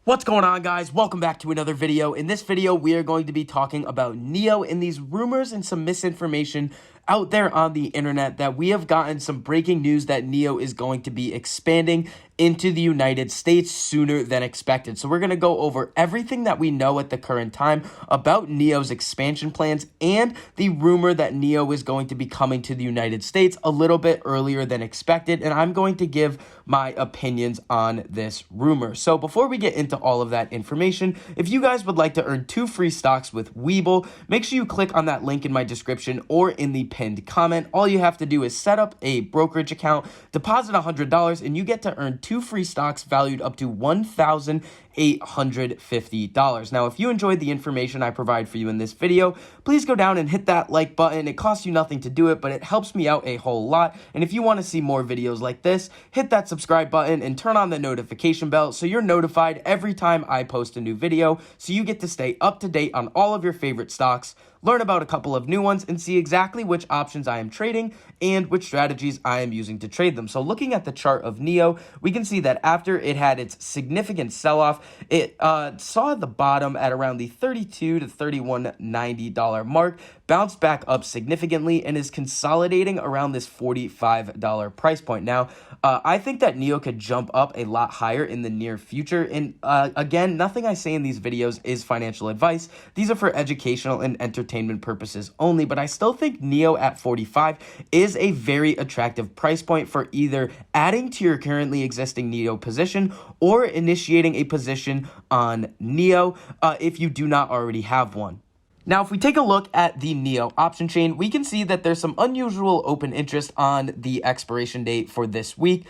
What's going on, guys? Welcome back to another video. In this video, we are going to be talking about NIO and these rumors and some misinformation out there on the internet that we have gotten some breaking news that NIO is going to be expanding into the United States sooner than expected. So we're going to go over everything that we know at the current time about NIO's expansion plans and the rumor that NIO is going to be coming to the United States a little bit earlier than expected. And I'm going to give my opinions on this rumor. So before we get into all of that information, if you guys would like to earn 2 free stocks with Webull, make sure you click on that link in my description or in the pinned comment. All you have to do is set up a brokerage account, deposit $100, and you get to earn 2 free stocks valued up to $1,850. Now, if you enjoyed the information I provide for you in this video, please go down and hit that like button. It costs you nothing to do it, but it helps me out a whole lot. And if you want to see more videos like this, hit that subscribe button and turn on the notification bell so you're notified every time I post a new video, so you get to stay up to date on all of your favorite stocks, learn about a couple of new ones, and see exactly which options I am trading and which strategies I am using to trade them. So looking at the chart of NIO, we can see that after it had its significant sell-off, it saw the bottom at around the $32 to $31.90 mark, bounced back up significantly, and is consolidating around this $45 price point. Now, I think that NIO could jump up a lot higher in the near future. And again, nothing I say in these videos is financial advice. These are for educational and entertainment purposes only, but I still think NIO at 45 is a very attractive price point for either adding to your currently existing NIO position or initiating a position on NIO if you do not already have one. Now, if we take a look at the NIO option chain, we can see that there's some unusual open interest on the expiration date for this week.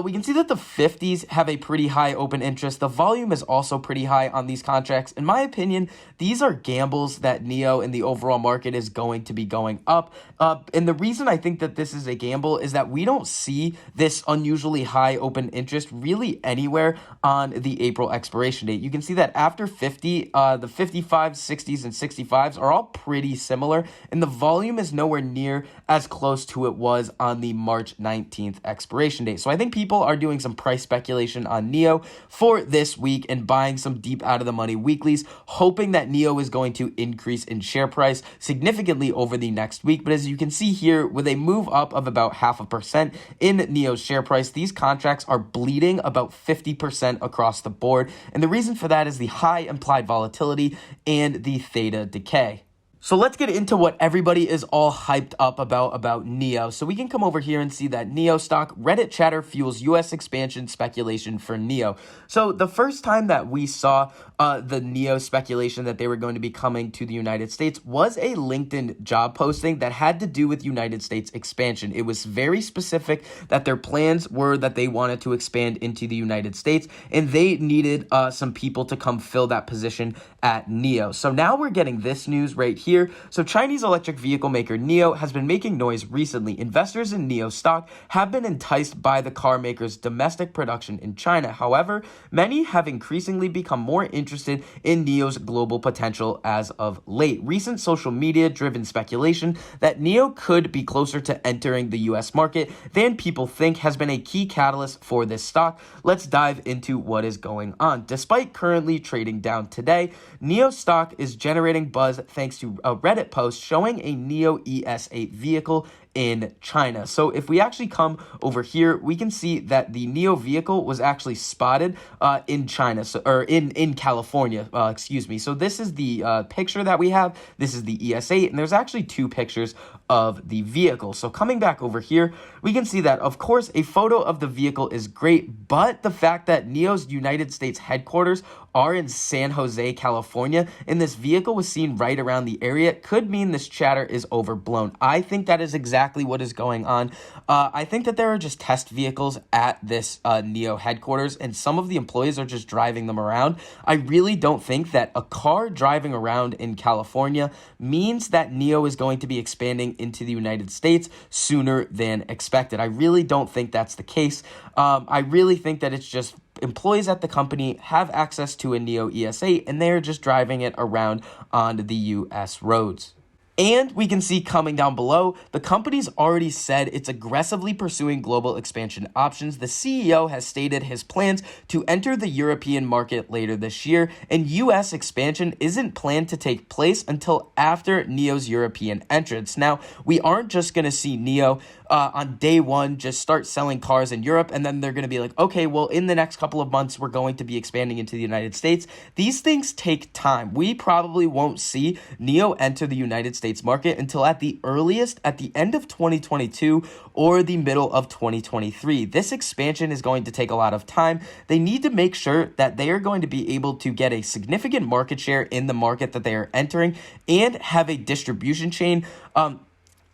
We can see that the 50s have a pretty high open interest. The volume is also pretty high on these contracts. In my opinion, these are gambles that NIO and the overall market is going to be going up. And the reason I think that this is a gamble is that we don't see this unusually high open interest really anywhere on the April expiration date. You can see that after 50, the 55s, 60s, and 65s are all pretty similar, and the volume is nowhere near as close to it was on the March 19th expiration date. So I think people are doing some price speculation on NIO for this week and buying some deep out of the money weeklies, hoping that NIO is going to increase in share price significantly over the next week. But as you can see here, with a move up of about 0.5% in NIO's share price, these contracts are bleeding about 50% across the board. And the reason for that is the high implied volatility and the theta decay. So let's get into what everybody is all hyped up about NIO. So we can come over here and see that NIO stock, Reddit chatter fuels U.S. expansion speculation for NIO. So the first time that we saw the NIO speculation that they were going to be coming to the United States was a LinkedIn job posting that had to do with United States expansion. It was very specific that their plans were that they wanted to expand into the United States, and they needed some people to come fill that position at NIO. So now we're getting this news right here. So Chinese electric vehicle maker NIO has been making noise recently. Investors in NIO stock have been enticed by the car maker's domestic production in China. However, many have increasingly become more interested in NIO's global potential as of late. Recent social media-driven speculation that NIO could be closer to entering the U.S. market than people think has been a key catalyst for this stock. Let's dive into what is going on. Despite currently trading down today, NIO stock is generating buzz thanks to a Reddit post showing a NIO ES8 vehicle in China. So if we actually come over here, we can see that the NIO vehicle was actually spotted in China, or in California, excuse me. So this is the picture that we have. This is the ES8, and there's actually 2 pictures of the vehicle. So coming back over here, we can see that, of course, a photo of the vehicle is great, but the fact that NIO's United States headquarters are in San Jose, California, and this vehicle was seen right around the area could mean this chatter is overblown. I think that is exactly what is going on. I think that there are just test vehicles at this NIO headquarters, and some of the employees are just driving them around. I really don't think that a car driving around in California means that NIO is going to be expanding into the United States sooner than expected. I really don't think that's the case. I really think that it's just employees at the company have access to a NIO ES8 and they're just driving it around on the U.S. roads. And we can see coming down below, the company's already said it's aggressively pursuing global expansion options. The CEO has stated his plans to enter the European market later this year, and US expansion isn't planned to take place until after NIO's European entrance. Now, we aren't just going to see NIO on day one just start selling cars in Europe, and then they're going to be like, okay, well, in the next couple of months, we're going to be expanding into the United States. These things take time. We probably won't see NIO enter the United States market until at the earliest at the end of 2022 or the middle of 2023. This expansion is going to take a lot of time. They need to make sure that they are going to be able to get a significant market share in the market that they are entering and have a distribution chain,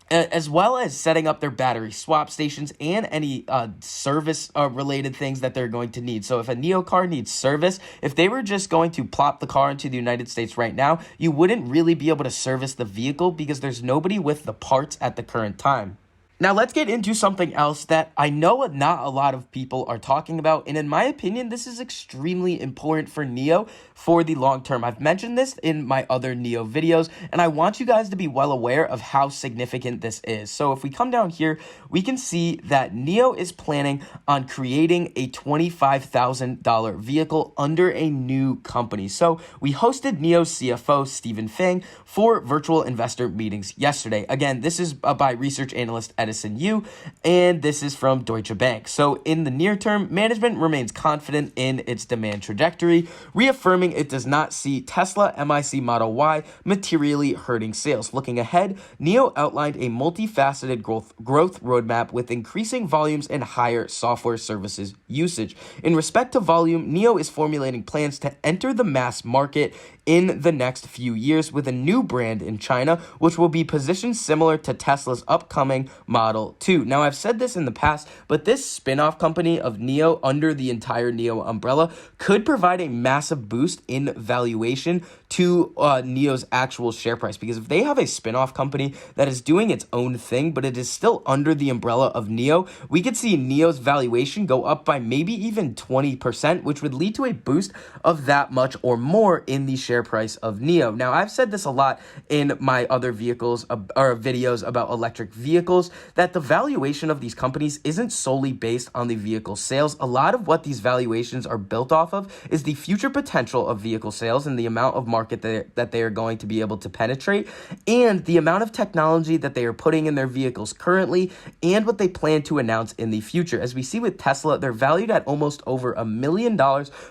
as well as setting up their battery swap stations and any service related things that they're going to need. So if a NIO car needs service, if they were just going to plop the car into the United States right now, you wouldn't really be able to service the vehicle because there's nobody with the parts at the current time. Now, let's get into something else that I know not a lot of people are talking about, and in my opinion, this is extremely important for NIO for the long term. I've mentioned this in my other NIO videos, and I want you guys to be well aware of how significant this is. So if we come down here, we can see that NIO is planning on creating a $25,000 vehicle under a new company. So we hosted NIO's CFO, Stephen Fang, for virtual investor meetings yesterday. Again, this is by research analyst Edison Yu, and this is from Deutsche Bank. So in the near term, management remains confident in its demand trajectory, reaffirming it does not see Tesla MIC Model Y materially hurting sales. Looking ahead, NIO outlined a multifaceted growth roadmap with increasing volumes and higher software services usage. In respect to volume, NIO is formulating plans to enter the mass market in the next few years with a new brand in China, which will be positioned similar to Tesla's upcoming Model 2. Now, I've said this in the past, but this spin-off company of NIO under the entire NIO umbrella could provide a massive boost in valuation to NIO's actual share price, because if they have a spin-off company that is doing its own thing, but it is still under the umbrella of NIO, we could see NIO's valuation go up by maybe even 20%, which would lead to a boost of that much or more in the share price of NIO. Now, I've said this a lot in my other videos about electric vehicles, that the valuation of these companies isn't solely based on the vehicle sales. A lot of what these valuations are built off of is the future potential of vehicle sales and the amount of market that they are going to be able to penetrate, and the amount of technology that they are putting in their vehicles currently, and what they plan to announce in the future. As we see with Tesla, they're valued at almost over $1 million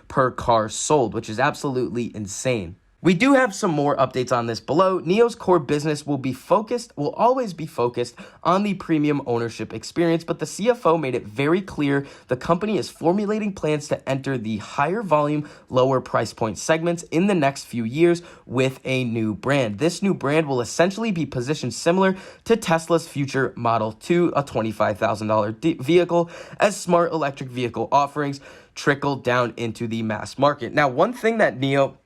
per car sold, which is absolutely insane. We do have some more updates on this below. NIO's core business will always be focused on the premium ownership experience, but the CFO made it very clear the company is formulating plans to enter the higher volume, lower price point segments in the next few years with a new brand. This new brand will essentially be positioned similar to Tesla's future Model 2, a $25,000 vehicle, as smart electric vehicle offerings trickle down into the mass market. Now, one thing that NIO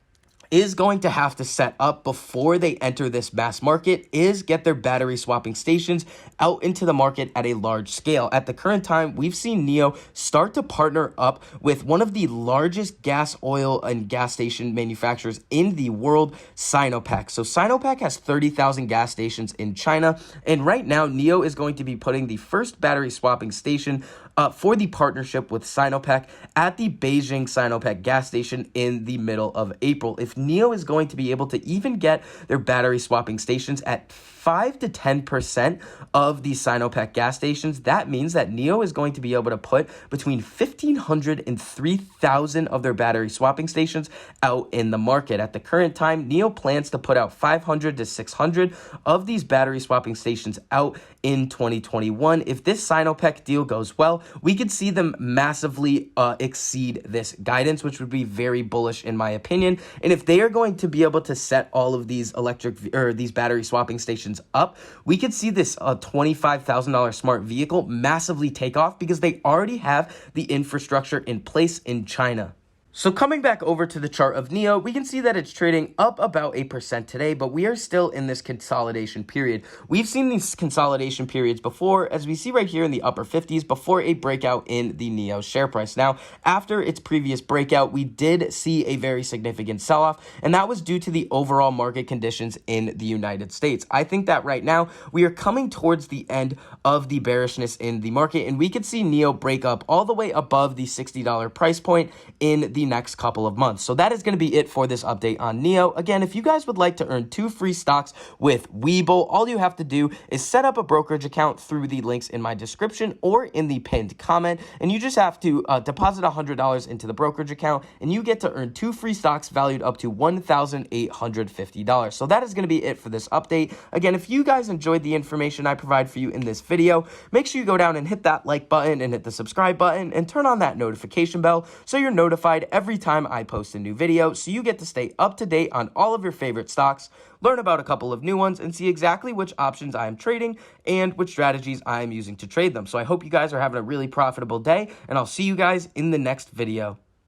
is going to have to set up before they enter this mass market is get their battery swapping stations out into the market at a large scale. At the current time, we've seen NIO start to partner up with one of the largest gas, oil, and gas station manufacturers in the world, Sinopec. So Sinopec has 30,000 gas stations in China, and right now NIO is going to be putting the first battery swapping station for the partnership with Sinopec at the Beijing Sinopec gas station in the middle of April. If NIO is going to be able to even get their battery swapping stations at 5 to 10% of the Sinopec gas stations, that means that NIO is going to be able to put between 1,500 and 3,000 of their battery swapping stations out in the market. At the current time, NIO plans to put out 500 to 600 of these battery swapping stations out in 2021. If this Sinopec deal goes well, we could see them massively exceed this guidance, which would be very bullish in my opinion. And if they are going to be able to set all of these these battery swapping stations up, we could see this $25,000 smart vehicle massively take off because they already have the infrastructure in place in China. So coming back over to the chart of NIO, we can see that it's trading up about 8% today, but we are still in this consolidation period. We've seen these consolidation periods before, as we see right here in the upper 50s, before a breakout in the NIO share price. Now, after its previous breakout, we did see a very significant sell-off, and that was due to the overall market conditions in the United States. I think that right now, we are coming towards the end of the bearishness in the market, and we could see NIO break up all the way above the $60 price point in the next couple of months. So that is going to be it for this update on NIO. Again, if you guys would like to earn 2 free stocks with Webull, all you have to do is set up a brokerage account through the links in my description or in the pinned comment, and you just have to deposit $100 into the brokerage account, and you get to earn 2 free stocks valued up to $1,850. So that is going to be it for this update. Again, if you guys enjoyed the information I provide for you in this video, make sure you go down and hit that like button and hit the subscribe button and turn on that notification bell so you're notified every time I post a new video, so you get to stay up to date on all of your favorite stocks, learn about a couple of new ones, and see exactly which options I am trading and which strategies I am using to trade them. So I hope you guys are having a really profitable day, and I'll see you guys in the next video.